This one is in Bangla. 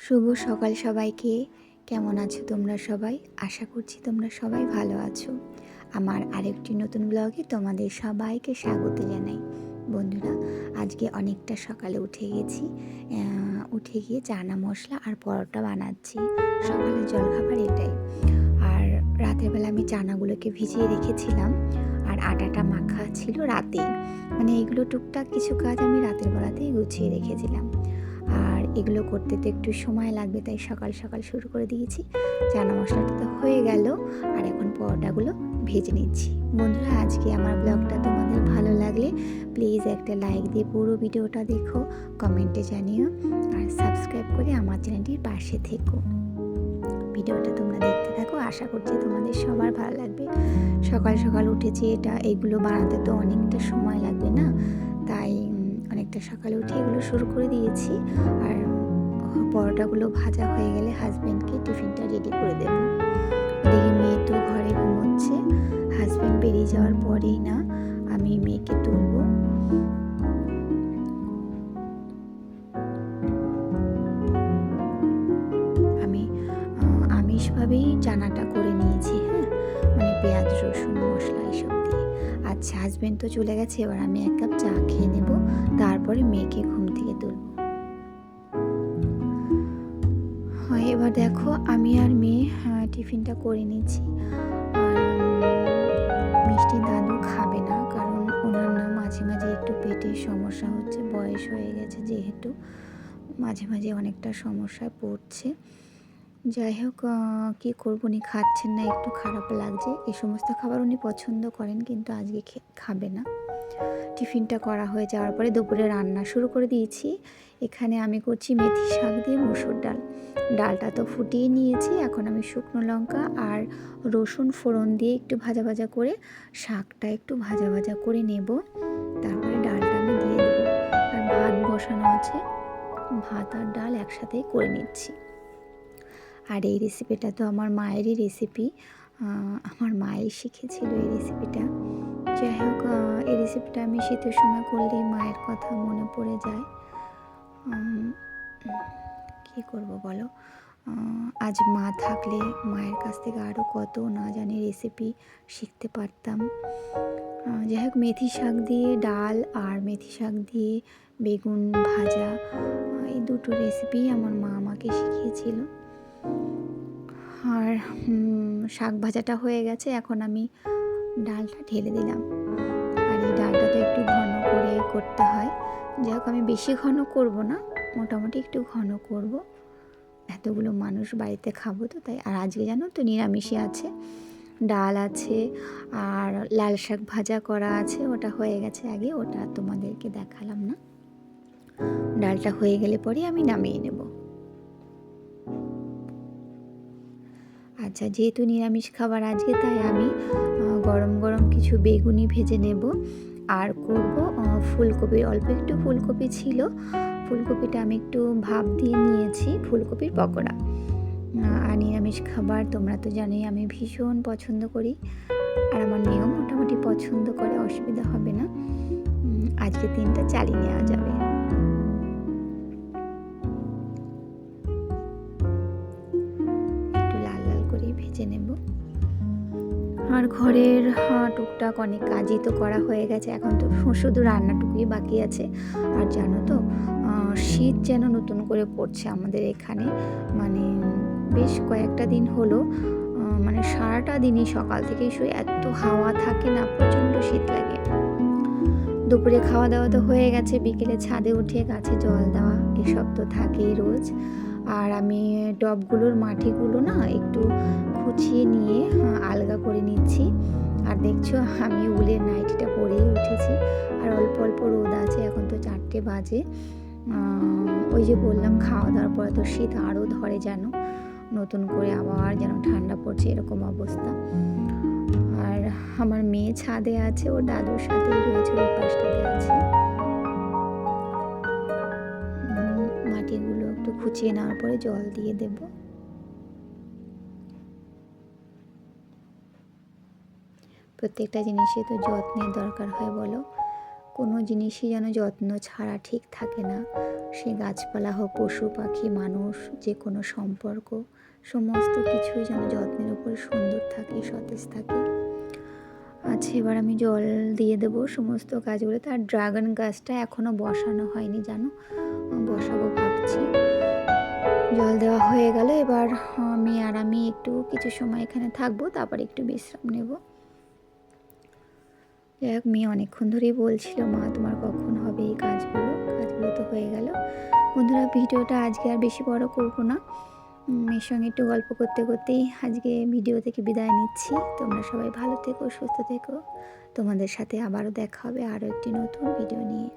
শুভ সকাল সবাইকে। কেমন আছো তোমরা সবাই? আশা করছি তোমরা সবাই ভালো আছো। আমার আরেকটি নতুন ব্লগে তোমাদের সবাইকে স্বাগত জানাই। বন্ধুরা, আজকে অনেকটা সকালে উঠে গেছি। উঠে গিয়ে চানা মশলা আর পরোটা বানাচ্ছি। সকালের জলখাবার এটাই। আর রাতের বেলা আমি চানাগুলোকে ভিজিয়ে রেখেছিলাম, আর আটাটা মাখা ছিল রাতেই। মানে এগুলো টুকটাক কিছু কাজ আমি রাতের বেলাতেই গুছিয়ে রেখেছিলাম। আর এগুলো করতে তো একটু সময় লাগবে, তাই সকাল সকাল শুরু করে দিয়েছি। চানা মশলাটা তো হয়ে গেল, আর এখন পরোটাগুলো ভেজে নিচ্ছি। বন্ধুরা, আজকে আমার ব্লগটা তোমাদের ভালো লাগলে প্লিজ একটা লাইক দিয়ে পুরো ভিডিওটা দেখো, কমেন্টে জানিও, আর সাবস্ক্রাইব করে আমার চ্যানেলটির পাশে থেকো। ভিডিওটা তোমরা দেখতে থাকো, আশা করছি তোমাদের সবার ভালো লাগবে। সকাল সকাল উঠেছি, এইগুলো বানাতে তো অনেকটা সময় লাগবে না, তাই অনেকটা সকালে উঠে এগুলো শুরু করে দিয়েছি। আর পরোটাগুলো ভাজা হয়ে গেলে হাজব্যান্ডকে টিফিনটা রেডি করে দেবো। ওদিকে মেয়ে তো ঘরে ঘুমোচ্ছে। হাজব্যান্ড বেরিয়ে যাওয়ার পরেই না আমি মেয়েকে তুলবো। আমি আমিষভাবেই চানাটা করে নিয়েছি, হ্যাঁ, মানে পেঁয়াজ রসুন মশলা এসব দিয়ে। আচ্ছা, হাজব্যান্ড তো চলে গেছে, এবার আমি 1 কাপ চা খেয়ে নেব, তারপরে মেয়েকে ঘুম থেকে তুলব। হয়, এবার দেখো আমি আর মেয়ে টিফিনটা করে নিচ্ছি। আর মিষ্টি দাদু খাবে না, কারণ ওনার না মাঝে মাঝে একটু পেটের সমস্যা হচ্ছে। বয়স হয়ে গেছে যেহেতু, মাঝে মাঝে অনেকটা সমস্যায় পড়ছে। যাই হোক, কী করব, উনি খাচ্ছেন না, একটু খারাপ লাগছে। এই সমস্ত খাবার উনি পছন্দ করেন, কিন্তু আজকে খাবে না। টিফিনটা করা হয়ে যাওয়ার পরে দুপুরে রান্না শুরু করে দিয়েছি। এখানে আমি করছি মেথি শাক দিয়ে মুসুর ডাল। ডালটা তো ফুটিয়ে নিয়েছি, এখন আমি শুকনো লঙ্কা আর রসুন ফোড়ন দিয়ে একটু ভাজা ভাজা করে শাকটা একটু ভাজা ভাজা করে নেব, তারপরে ডালটা আমি দিয়ে দেবো। আর ভাত বসানো আছে, ভাত আর ডাল একসাথেই করে নিচ্ছি। আর এই রেসিপিটা তো আমার মায়েরই রেসিপি, আমার মায়ের শিখেছিল এই রেসিপিটা। যাই হোক, এই রেসিপিটা আমি শীতের সময় করলেই মায়ের কথা মনে পড়ে যায়। কী করব বলো, আজ মা থাকলে মায়ের কাছ থেকে আরও কত না জানি রেসিপি শিখতে পারতাম। যাই হোক, মেথি শাক দিয়ে ডাল আর মেথি শাক দিয়ে বেগুন ভাজা, এই দুটো রেসিপি আমার মা আমাকে শিখিয়েছিল। আর শাক ভাজাটা হয়ে গেছে, এখন আমি ডালটা ঢেলে দিলাম। আর এই ডালটা তো একটু ঘন করে করতে হয়। যাই হোক, আমি বেশি ঘন করব না, মোটামুটি একটু ঘন করব। এতগুলো মানুষ বাড়িতে খাবো তো, তাই। আর আজকে জানো তো নিরামিষই আছে, ডাল আছে আর লাল শাক ভাজা করা আছে। ওটা হয়ে গেছে আগে, ওটা তোমাদেরকে দেখালাম না। ডালটা হয়ে গেলে পরে আমি নামিয়ে নেব। আচ্ছা, যেহেতু নিরামিষ খাবার আজকে, তাই আমি গরম গরম কিছু বেগুনি ভেজে নেব। আর করব ফুলকপি, অল্প একটু ফুলকপি ছিল, ফুলকপিটা আমি একটু ভাপ দিয়ে নিয়েছি, ফুলকপির পকোড়া। আর নিরামিষ খাবার তোমরা তো জানোই আমি ভীষণ পছন্দ করি, আর আমার মেয়েও মোটামুটি পছন্দ করে, অসুবিধা হবে না। আজকে দিনটা চালিয়ে নেওয়া যাবে। একটু লাল লাল করেই ভেজে নেব। আর ঘরের টুকটাক অনেক কাজই তো করা হয়ে গেছে, এখন তো শুধু রান্নাটুকুই বাকি আছে। আর জানো তো, শীত যেন নতুন করে পড়ছে আমাদের এখানে। মানে বেশ কয়েকটা দিন হলো, মানে সারাটা দিনই সকাল থেকেই শুয়ে এত হাওয়া থাকে না, প্রচণ্ড শীত লাগে। দুপুরে খাওয়া দাওয়া তো হয়ে গেছে, বিকেলে ছাদে উঠে গাছে জল দেওয়া এসব তো থাকেই রোজ। আর আমি টবগুলোর মাটিগুলো না একটু খুঁচিয়ে নিয়ে আলগা করে নিচ্ছি। আর দেখছো আমি উলের নাইটিটা পরেই উঠেছি, আর অল্প অল্প রোদ আছে, এখন তো 4টে বাজে। ওই যে বললাম খাওয়া দাওয়ার পরে তো শীত আরও ধরে, যেন নতুন করে আবার যেন ঠান্ডা পড়ছে এরকম অবস্থা। আর আমার মেয়ে ছাদে আছে, ওর দাদুর সাথেই রয়েছে, ওই পাশটাতে আছে। মাটিগুলো একটু খুঁচিয়ে নেওয়ার পরে জল দিয়ে দেব। প্রত্যেকটা জিনিসে তো যত্নের দরকার হয় বলো, কোনো জিনিসই যেন যত্ন ছাড়া ঠিক থাকে না। সে গাছপালা হোক, পশু পাখি, মানুষ, যে কোনো সম্পর্ক, সমস্ত কিছুই যেন যত্নের উপরে সুন্দর থাকে, সতেজ থাকে। আচ্ছা, এবার আমি জল দিয়ে দেবো সমস্ত গাছগুলো। তার ড্রাগন গাছটা এখনও বসানো হয়নি জানো, বসাবো ভাবছি। জল দেওয়া হয়ে গেল, এবার আমি একটু কিছু সময় এখানে থাকবো, তারপর একটু বিশ্রাম নেব। যাই হোক, মেয়ে অনেকক্ষণ ধরেই বলছিল, মা তোমার কখন হবে এই কাজগুলো। কাজগুলো তো হয়ে গেল। বন্ধুরা, ভিডিওটা আজকে আর বেশি বড় করব না, মেয়ের সঙ্গে একটু গল্প করতে করতেই আজকে ভিডিও থেকে বিদায় নিচ্ছি। তোমরা সবাই ভালো থেকো, সুস্থ থেকো। তোমাদের সাথে আবারও দেখা হবে আরও একটি নতুন ভিডিও নিয়ে।